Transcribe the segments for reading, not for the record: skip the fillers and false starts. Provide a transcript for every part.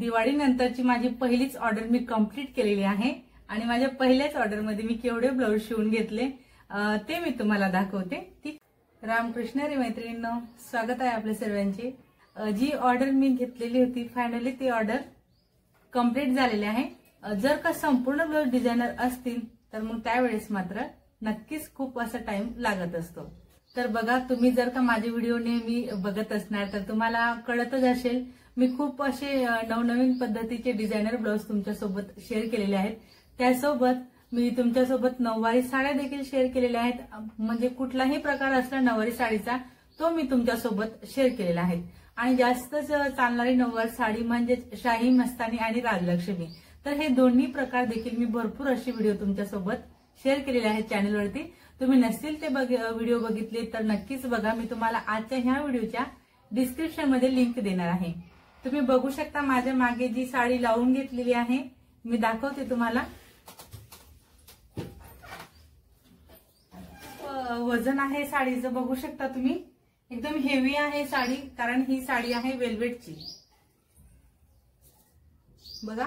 दिवाळी नंतरची माझी पहिलीच ऑर्डर मी कंप्लीट केलेली आहे आणि माझ्या पहिल्याच ऑर्डर मध्ये मी केवढे ब्लाऊज शिवून घेतले ते मी तुम्हाला दाखवते। रामकृष्ण हरी मैत्रिणींनो, स्वागत आहे आपल्या सर्वांचे। जी ऑर्डर मी घेतलेली होती फायनली ती ऑर्डर कंप्लीट झालेली आहे। जर का संपूर्ण ब्लाऊज डिझायनर असतील तर मग त्यावेळेस मात्र नक्कीच खूप असा टाइम लागत असतो। तर बघा, तुम्ही जर का माझे व्हिडिओ नेहमी बघत असणार तर तुम्हाला कळतच असेल मी खूप असे नवनवीन पद्धतीचे डिझायनर ब्लाऊज तुमच्यासोबत शेअर केलेले आहेत। त्यासोबत मी तुमच्यासोबत नऊवारी साड्या देखील शेअर केलेल्या आहेत। म्हणजे कुठलाही प्रकार असला नऊवारी साडीचा तो मी तुमच्यासोबत शेअर केलेला आहे। आणि जास्तच चालणारी नऊवारी साडी म्हणजे शाही मस्तानी आणि राजलक्ष्मी, तर हे दोन्ही प्रकार देखील मी भरपूर अशी व्हिडिओ तुमच्यासोबत शेअर केलेले आहेत चॅनलवरती। तुम्ही नसतील ते व्हिडिओ बघितले तर नक्कीच बघा। मी तुम्हाला आजच्या ह्या व्हिडिओच्या डिस्क्रिप्शन मध्ये लिंक देणार आहे। तुम्ही बघू शकता माझ्या मागे जी साडी लावून घेतलेली आहे, मी दाखवते तुम्हाला। वजन आहे साडीचं बघू शकता तुम्ही, एकदम हेवी आहे साडी, कारण ही साडी आहे वेल्वेटची। बघा,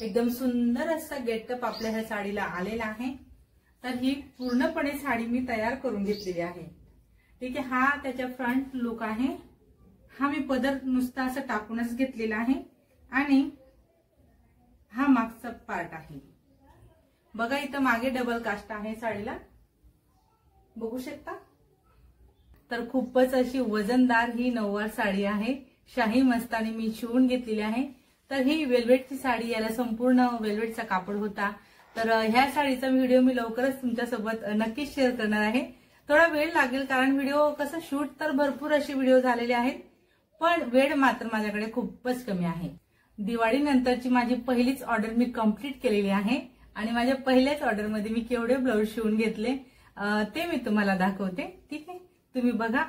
एकदम सुंदर असा गेटअप आपल्या ह्या साडीला आलेला आहे। तर ही पूर्णपणे साडी मी तयार करून घेतलेली आहे। ठीक आहे, हा त्याचा फ्रंट लुक आहे। हा मी पदर नुसता असं टाकूनच घेतलेला आहे आणि हा मागचा पार्ट आहे। बघा, इथं मागे डबल कास्ट आहे साडीला, बघू शकता। तर खूपच अशी वजनदार ही नऊवार साडी आहे, शाही मस्तानी मी शिवून घेतलेली आहे। तर ही वेल्वेटची साडी, याला संपूर्ण वेल्वेटचा कापड होता। तर ह्या साडीचा व्हिडिओ मी लवकरच तुमच्यासोबत नक्कीच शेअर करणार आहे। थोडा वेळ लागेल, कारण व्हिडिओ कसं शूट तर भरपूर असे व्हिडिओ झालेले आहेत, पण वेळ मात्र माझ्याकडे खूपच कमी आहे। दिवाळी नंतरची माझी पहिलीच ऑर्डर मी कंप्लीट केलेली आहे आणि माझ्या पहिल्याच ऑर्डर मध्ये मी केवढे ब्लाऊज शिवून घेतले ते मी तुम्हाला दाखवते। ठीक आहे, तुम्ही बघा,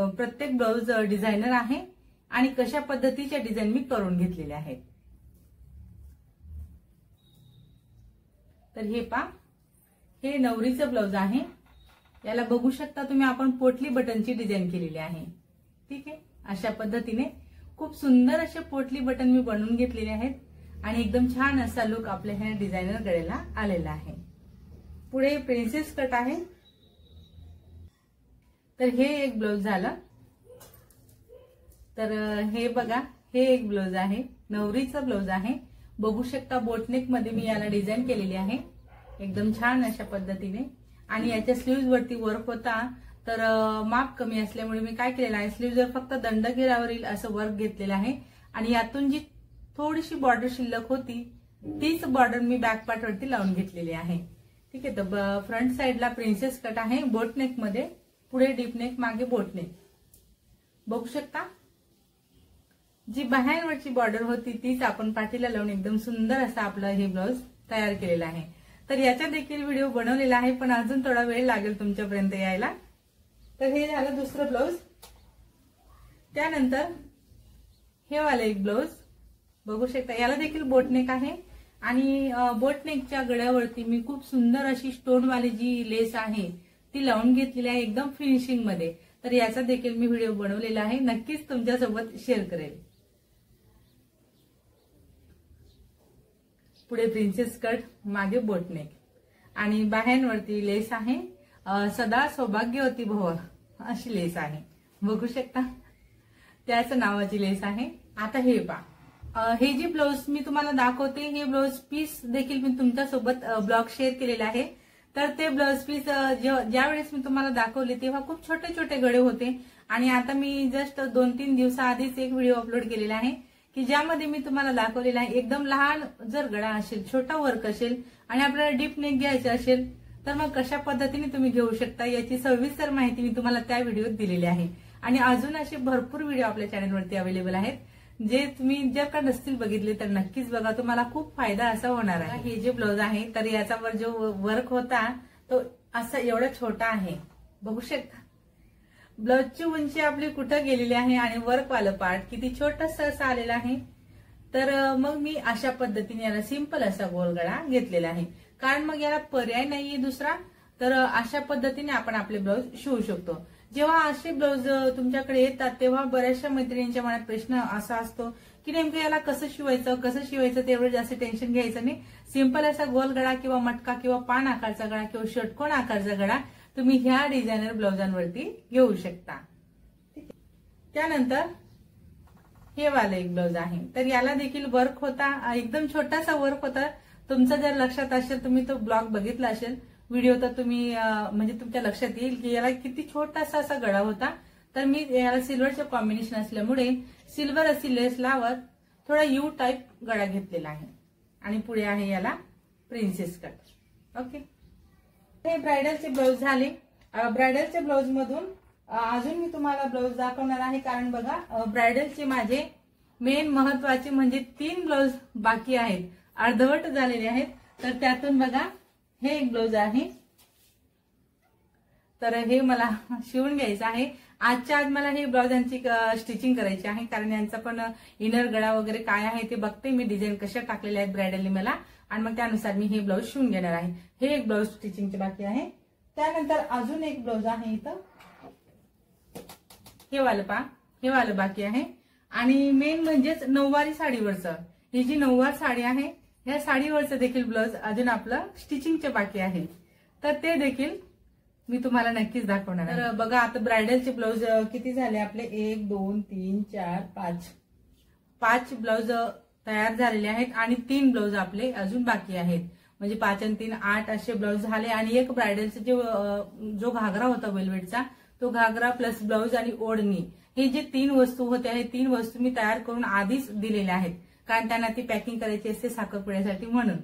प्रत्येक ब्लाऊज डिझायनर आहे आणि कशा पद्धतीच्या डिझाईन मी करून घेतलेल्या आहेत। तर हे पा, हे नवरीचं ब्लाऊज आहे। याला बघू शकता तुम्ही, आपण पोटली बटनची डिझाईन केलेली आहे। ठीक आहे, अशा पद्धतीने खूप सुंदर असे पोटली बटन मी बनवून घेतलेले आहेत आणि एकदम छान असा लुक आपल्या ह्या डिझायनर गळ्याला आलेला आहे। पुढे प्रिन्सेस कट आहे। तर हे एक ब्लाऊज झालं। तर हे बघा, हे एक ब्लाऊज आहे, नवरीचं ब्लाऊज आहे। बघू शकता बोटनेक मध्ये मी याला डिझाईन केलेली आहे एकदम छान अशा पद्धतीने। आणि याच्या स्लीव्ज वरती वर्क होता, तर माप कमी असल्यामुळे मी काय केलेलं आहे, स्लीव्जवर फक्त दंडघेरावरील असं वर्क घेतलेलं आहे आणि यातून जी थोडीशी बॉर्डर शिल्लक होती तीच बॉर्डर मी बॅक पार्ट वरती लावून घेतलेली आहे। ठीक आहे, तर फ्रंट साइडला प्रिन्सेस कट आहे बोटनेक मध्ये, पुढे डीपनेक, मागे बोटनेक। बघू शकता, जी बाहेरवरची बॉर्डर होती तीच आपण पाठीला लावून एकदम सुंदर असा आपला हे ब्लाऊज तयार केलेला आहे। तर याचा देखील व्हिडिओ बनवलेला आहे, पण अजून थोडा वेळ लागेल तुमच्यापर्यंत यायला। तर हे झालं दुसरं ब्लाऊज। त्यानंतर हे वाला एक ब्लाऊज बघू शकता, याला देखील बोटनेक आहे आणि बोटनेकच्या गळ्यावरती मी खूप सुंदर अशी स्टोनवाली जी लेस आहे ती लावून घेतलेली आहे एकदम फिनिशिंग मध्ये। तर याचा देखील मी व्हिडिओ बनवलेला आहे, नक्कीच तुमच्यासोबत शेअर करेल। पुढे प्रिन्सेस कट, मागे बोटनेक आणि बाह्यांवरती लेस आहे, सदा सौभाग्यवती भव अशी लेस आहे, बघू शकता, त्याच नावाची लेस आहे। आता हे पहा, हे जे ब्लाऊज मी तुम्हाला दाखवते हे ब्लाऊज पीस देखील मी तुमच्यासोबत ब्लॉग शेअर केलेला आहे। तर ते ब्लाऊज पीस ज्या वेळेस मी तुम्हाला दाखवले तेव्हा खूप छोटे छोटे गळे होते आणि आता मी जस्ट 2-3 दिवसाआधीच एक व्हिडिओ अपलोड केलेला आहे की ज्यामध्ये मी तुम्हाला दाखवलेला आहे एकदम लहान जर गळा असेल, छोटा वर्क असेल आणि आपल्याला डीप नेक घ्यायचं असेल तर मग कशा पद्धतीने तुम्ही घेऊ शकता याची सविस्तर माहिती मी तुम्हाला त्या व्हिडिओत दिलेली आहे। आणि अजून असे भरपूर व्हिडिओ आपल्या चॅनलवरती अवेलेबल आहेत, जे तुम्ही जर का नसतील बघितले तर नक्कीच बघा, तुम्हाला खूप फायदा असा होणार आहे। हे जे ब्लाऊज आहे तर याच्यावर जो वर्क होता तो असा एवढा छोटा आहे, बघू शकता। ब्लाऊजची उंची आपली कुठं गेलेली आहे आणि वर्क वालं पार्ट किती छोटस असं आलेलं आहे। तर मग मी अशा पद्धतीने याला सिंपल असा गोल गळा घेतलेला आहे, कारण मग याला पर्याय नाहीये दुसरा। तर अशा पद्धतीने आपण आपले ब्लाऊज शिवू शकतो। जेव्हा असे ब्लाऊज तुमच्याकडे येतात तेव्हा बऱ्याचशा मैत्रिणींच्या मनात प्रश्न असा असतो की नेमकं याला कसं शिवायचं तेवढं जास्त टेन्शन घ्यायचं नाही. सिंपल असा गोल गळा किंवा मटका किंवा पान आकारचा गळा किंवा षटकोन आकारचा गळा तुम्ही ह्या डिझायनर ब्लाउजांवरती घेऊ शकता. त्यानंतर हे वालं एक ब्लाउज आहे, तर याला देखील वर्क होता, एकदम छोटासा वर्क होता. तुमचं जर लक्षात असेल, तुम्ही तो ब्लॉग बघितला असेल व्हिडिओ, तर तुम्ही म्हणजे तुमच्या लक्षात येईल की याला किती छोटासा असा गळा होता. तर मी याला सिल्वरचे कॉम्बिनेशन असल्यामुळे सिल्वर अशी लेस लावत थोडा यू टाईप गळा घेतलेला आहे आणि पुढे आहे याला प्रिन्सेस कट. ओके, हे ब्रायडलचे ब्लाउज झाले. ब्रायडलच्या ब्लाउज मधून अजून मी तुम्हाला ब्लाउज दाखवणार आहे, कारण बघा ब्रायडलचे माझे मेन महत्वाचे म्हणजे 3 ब्लाउज बाकी आहेत, अर्धवट झालेले आहेत. तर त्यातून बघा हे एक ब्लाउज आहे, तर हे मला शिवून घ्यायचं आहे. आजच्या आज मला हे ब्लाउजांची स्टिचिंग करायची आहे, कारण यांचा पण इनर गळा वगैरे काय आहे ते बघते मी, डिझाईन कशा टाकलेल्या आहेत ब्रायडलने मला, आणि मग त्यानुसार मी हे ब्लाउज शिवून घेणार आहे. हे एक ब्लाउज स्टिचिंगचे बाकी आहे. त्यानंतर अजून एक ब्लाउज आहे इथं, हे वालं बाकी आहे. आणि मेन म्हणजेच नऊवारी साडीवरचं, ही जी नऊवार साडी आहे या साडीवरचं देखील ब्लाउज अजून आपलं स्टिचिंगचे बाकी आहे, तर ते देखील मी तुम्हाला नक्कीच दाखवणार. तर बघा आता ब्रायडलचे ब्लाउज किती झाले आपले, 1 2 3 4 5 ब्लाउज तयार झालेले आहेत आणि 3 ब्लाउज आपले अजून बाकी आहेत. म्हणजे 5 आणि 3 8 असे ब्लाउज झाले. आणि एक ब्रायडलचे जो घागरा होता वेलवेटचा, तो घागरा प्लस ब्लाउज आणि ओढणी, हे जे 3 वस्तू होत्या, हे 3 वस्तू मी तयार करून आधीच दिलेल्या आहेत, कारण त्यांना ती पॅकिंग करायची असते साखरपुड्यासाठी म्हणून.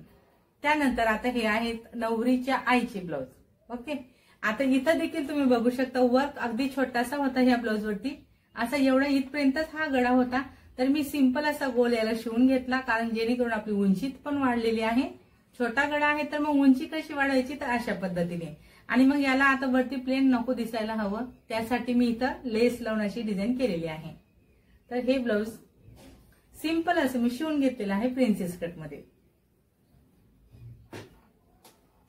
त्यानंतर आता हे आहेत नवरीच्या आईचे ब्लाउज. ओके, आता इथं देखील तुम्ही बघू शकता वर्क अगदी छोटासा होता ह्या ब्लाउजवरती, असा एवढा इथपर्यंतच हा गळा होता. तर मी सिंपल असा गोल याला शिवून घेतला, कारण जेणेकरून आपली उंची पण वाढलेली आहे. छोटा गळा आहे तर मग उंची कशी वाढवायची, तर अशा पद्धतीने. आणि मग याला आता वरती प्लेन नको दिसायला हवं, त्यासाठी मी इथं लेस लावून अशी डिझाईन केलेली आहे. तर हे ब्लाउज सिंपल असं मी शिवून घेतलेलं आहे प्रिन्सेस कट मध्ये.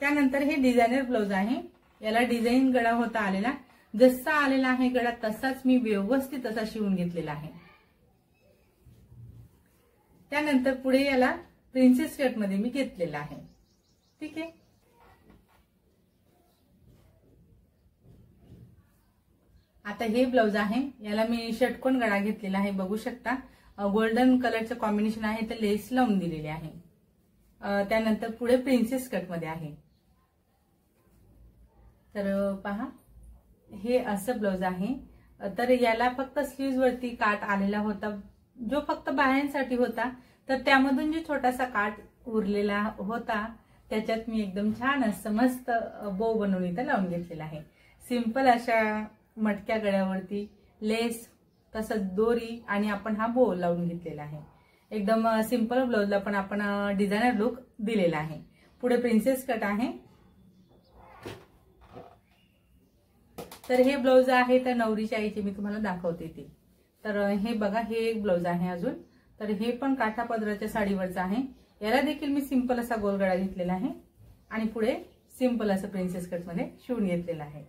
त्यानंतर हे डिझायनर ब्लाउज आहे, याला डिझाईन गळा होता आलेला, जसा आलेला आहे गळा तसाच मी व्यवस्थित असा शिवून घेतलेला आहे. त्यानंतर पुढे याला प्रिन्सेस कट मध्ये मी घेतलेला आहे. ठीक आहे, आता हे ब्लाउज आहे, याला मी षटकोन गळा घेतलेला आहे, बघू शकता. गोल्डन कलरचं कॉम्बिनेशन आहे, तर लेस लावून दिलेले आहे. त्यानंतर पुढे प्रिन्सेस कट मध्ये आहे. तर पहा हे असं ब्लाउज आहे. तर याला फक्त स्लीव्ज वरती काट आलेला होता, जो फक्त बाह्यांसाठी होता. तर त्यामधून जो छोटासा काट उरलेला होता त्याच्यात मी एकदम छान असं मस्त बो बनवून इथं लावून घेतलेला आहे. सिंपल अशा मटक्या गळ्यावरती लेस, तसंच दोरी, आणि आपण हा बो लावून घेतलेला आहे. एकदम सिंपल ब्लाउजला पण आपण डिझायनर लुक दिलेला आहे. पुढे प्रिन्सेस कट आहे. तर हे ब्लाउज आहे तर नवरीच्या आईचे मी तुम्हाला दाखवते ते. तर हे बघा, हे एक ब्लाउज आहे अजून. तर हे पण काठा पदराच्या साडीवरचं आहे. याला देखील मी सिंपल असा गोलगळा घेतलेला आहे आणि पुढे सिंपल असं प्रिन्सेस कट मध्ये शिवून घेतलेला आहे.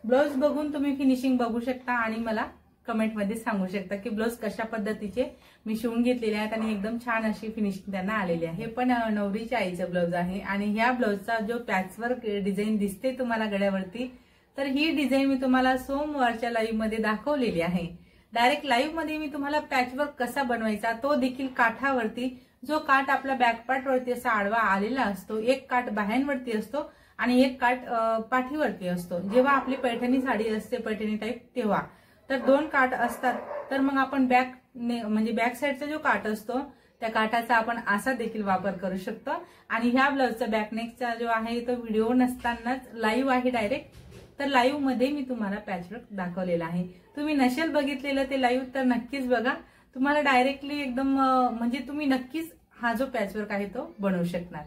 ब्लाउज बघून तुम्ही फिनिशिंग बघू शकता आणि मला कमेंटमध्ये सांगू शकता की ब्लाउज कशा पद्धतीचे मी शिवून घेतलेले आहेत आणि एकदम छान अशी फिनिशिंग त्यांना आलेली आहे. हे पण नवरीच्या आईचं ब्लाउज आहे आणि ह्या ब्लाउजचा जो पॅचवर्क डिझाईन दिसते तुम्हाला गळ्यावरती, तर ही डिझाईन मी तुम्हाला सोमवारच्या लाईव्ह मध्ये दाखवलेली आहे. डायरेक्ट लाईव्ह मध्ये मी तुम्हाला पॅचवर्क कसा बनवायचा, तो देखील काठावरती, जो काठ आपल्या बॅकपार्ट वरती असा आडवा आलेला असतो, एक काठ बाह्यांवरती असतो आणि एक काठ पाठीवरती असतो. जेव्हा आपली पैठणी साडी असते पैठणी टाईप तेव्हा तर 2 काठ असतात. तर मग आपण म्हणजे बॅक साईडचा जो काठ असतो त्या काठाचा आपण असा देखील वापर करू शकतो. आणि ह्या ब्लाउजचा बॅकनेकचा जो आहे तो व्हिडिओ नसतानाच लाईव्ह आहे डायरेक्ट, तर लाईव्ह मध्ये मी तुम्हाला पॅचवर्क दाखवलेला आहे. तुम्ही नसेल बघितलेलं ते लाईव्ह तर नक्कीच बघा, तुम्हाला डायरेक्टली एकदम म्हणजे तुम्ही नक्कीच हा जो पॅचवर्क आहे तो बनवू शकणार.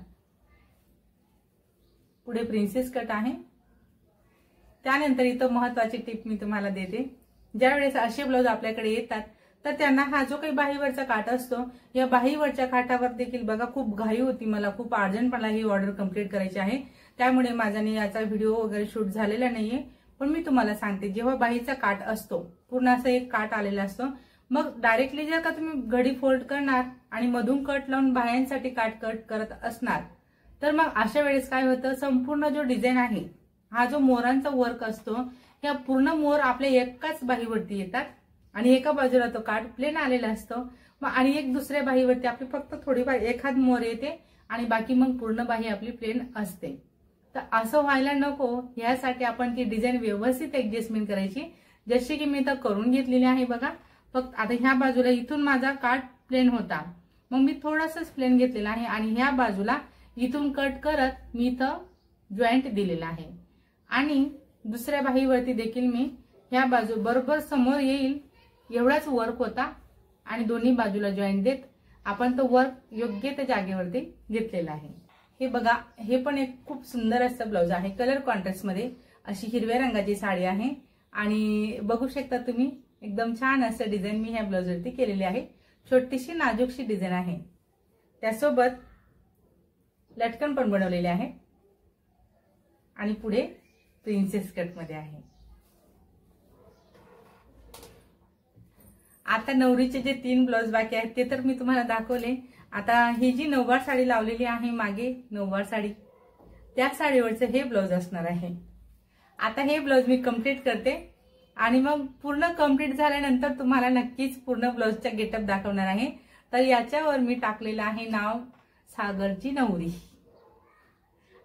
पुढे प्रिन्सेस कट आहे. त्यानंतर इथं महत्वाची टिप मी तुम्हाला देते, ज्यावेळेस असे ब्लाउज आपल्याकडे येतात तर त्यांना हा जो काही बाहीवरचा काठ असतो, या बाहीवरच्या काठावर देखील बघा खूप घाई होती, मला खूप अर्जंट मला ही ऑर्डर कंप्लीट करायची आहे, त्यामुळे माझ्याने याचा व्हिडिओ वगैरे शूट झालेला नाहीये. पण मी तुम्हाला सांगते, जेव्हा बाहीचा काठ असतो पूर्ण असा एक काठ आलेला असतो, मग डायरेक्टली जर का तुम्ही घडी फोल्ड करणार आणि मधून कट लावून बाह्यांसाठी काट कट करत असणार तर मग अशा वेळेस काय होतं, संपूर्ण जो डिझाईन आहे, हा जो मोरांचा वर्क असतो, ह्या पूर्ण मोर आपल्या एकाच बाहीवरती येतात आणि एका बाजूला तो काठ प्लेन आलेला असतो, मग आणि एक दुसऱ्या बाहीवरती आपली फक्त थोडी एखाद मोर येते आणि बाकी मग पूर्ण बाही आपली प्लेन असते. तर असं व्हायला नको, यासाठी आपण ती डिझाईन व्यवस्थित ऍडजस्टमेंट करायची, जशी की मी तर करून घेतलेली आहे बघा. फक्त आता ह्या बाजूला इथून माझा काठ प्लेन होता, मग मी थोडासाच प्लेन घेतलेला आहे आणि ह्या बाजूला इथून कट करत मी इथं जॉईंट दिलेला आहे आणि दुसऱ्या बाहीवरती देखील मी ह्या बाजू बरोबर समोर येईल एवढाच वर्क होता आणि दोन्ही बाजूला जॉईंट देत आपण तो वर्क योग्य त्या जागेवरती घेतलेला आहे. हे बघा, हे पण एक खूप सुंदर असं ब्लाउज आहे. कलर कॉन्ट्रास्ट मध्ये अशी हिरव्या रंगाची साडी आहे आणि बघू शकता तुम्ही एकदम छान असं डिझाईन मी ह्या ब्लाउजवरती केलेली आहे. छोटीशी नाजूकशी डिझाईन आहे, त्यासोबत लटकन पण बनवलेले आहे आणि पुढे प्रिन्सेस कट मध्ये आहे. आता नवरीचे जे 3 ब्लाउज बाकी आहेत ते तर मी तुम्हाला दाखवले. आता ही जी नऊवार साडी लावलेली आहे मागे, नऊवार साडी, त्या साडीवरचं हे ब्लाउज असणार आहे. आता हे ब्लाउज मी कम्प्लीट करते आणि मग पूर्ण कम्प्लीट झाल्यानंतर तुम्हाला नक्कीच पूर्ण ब्लाउजचा गेटअप दाखवणार आहे. तर याच्यावर मी टाकलेलं आहे नाव सागरची नवरी.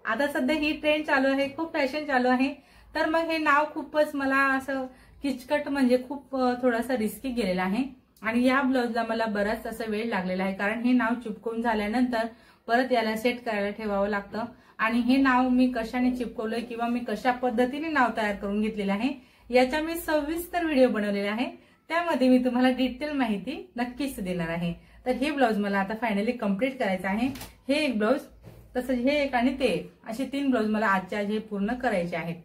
आता सध्या ही ट्रेंड चालू आहे, खूप फॅशन चालू आहे, तर मग हे नाव खूपच मला असं किचकट म्हणजे खूप थोडासा रिस्की गेलेला आहे आणि या ब्लाउजला मला बराच असा वेळ लागलेला आहे, कारण हे नाव चिपकून झाल्यानंतर परत याला सेट करायला ठेवावं लागतं आणि हे नाव मी कशाने चिपकवलंय किंवा मी कशा पद्धतीने नाव तयार करून घेतलेलं आहे याचा मी सविस्तर व्हिडिओ बनवलेला आहे. त्यामध्ये मी तुम्हाला डिटेल माहिती नक्कीच देणार आहे. तर हे ब्लाउज मला आता फायनली कम्प्लीट करायचं आहे. हे एक ब्लाउज, तसंच हे एक आणि ते एक, असे 3 ब्लाउज मला आजच्या आज हे पूर्ण करायचे आहेत,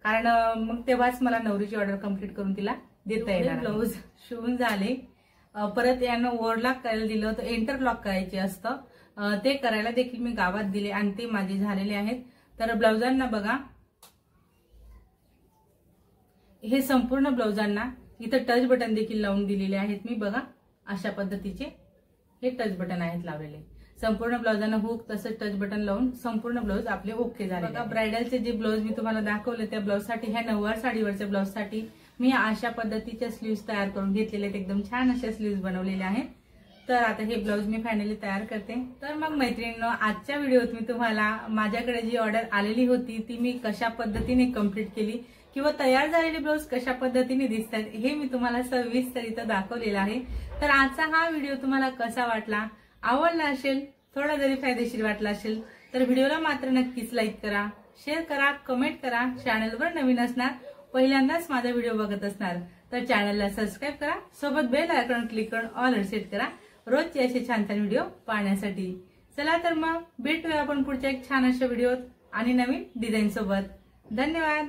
कारण मग तेव्हाच मला नवरीची ऑर्डर कम्प्लीट करून तिला देता येणार. ब्लाउज शिवून झाले, परत यानं ओव्हरलॉक करायला दिलं होतं, इंटरलॉक करायचे असतं, ते करायला देखील मी गावात दिले आणि ते माझे झालेले आहेत. तर ब्लाउजांना बघा, हे संपूर्ण ब्लाउजांना इथं टच बटन देखील लावून दिलेले आहेत मी. बघा, अशा पद्धतीचे हे टच बटन आहेत लावलेले. संपूर्ण ब्लाउजांना हुक तसं टच बटन लावून संपूर्ण ब्लाउज आपले ओके झाले. बघा, ब्रायडलचे जे ब्लाउज मी तुम्हाला दाखवले त्या ब्लाउजसाठी, ह्या नऊवार साडीवरच्या ब्लाउजसाठी मी अशा पद्धतीच्या स्लीव्ज तयार करून घेतलेले आहेत. एकदम छान अशा स्लीव्ज बनवलेल्या आहेत. तर आता हे ब्लाउज मी फायनली तयार करते. तर मग मैत्रिणींनो, आजच्या व्हिडिओत मी तुम्हाला माझ्याकडे जी ऑर्डर आलेली होती ती मी कशा पद्धतीने कम्प्लीट केली किंवा तयार झालेले ब्लाउज कशा पद्धतीने दिसतात हे मी तुम्हाला सविस्तर इथं दाखवलेलं आहे. तर आजचा हा व्हिडिओ तुम्हाला कसा वाटला, आवडला असेल, थोडा जरी फायदेशीर वाटला असेल तर व्हिडिओला मात्र नक्कीच लाईक करा, शेअर करा, कमेंट करा. चॅनलवर नवीन असणार, पहिल्यांदाच माझा व्हिडिओ बघत असणार तर चॅनलला सबस्क्राईब करा, सोबत बेल आयकॉन क्लिक करून ऑल सेट करा रोजचे असे छान छान व्हिडिओ पाहण्यासाठी. चला तर मग भेटूया आपण पुढच्या एक छान अशा व्हिडिओत आणि नवीन डिझाईन सोबत. धन्यवाद.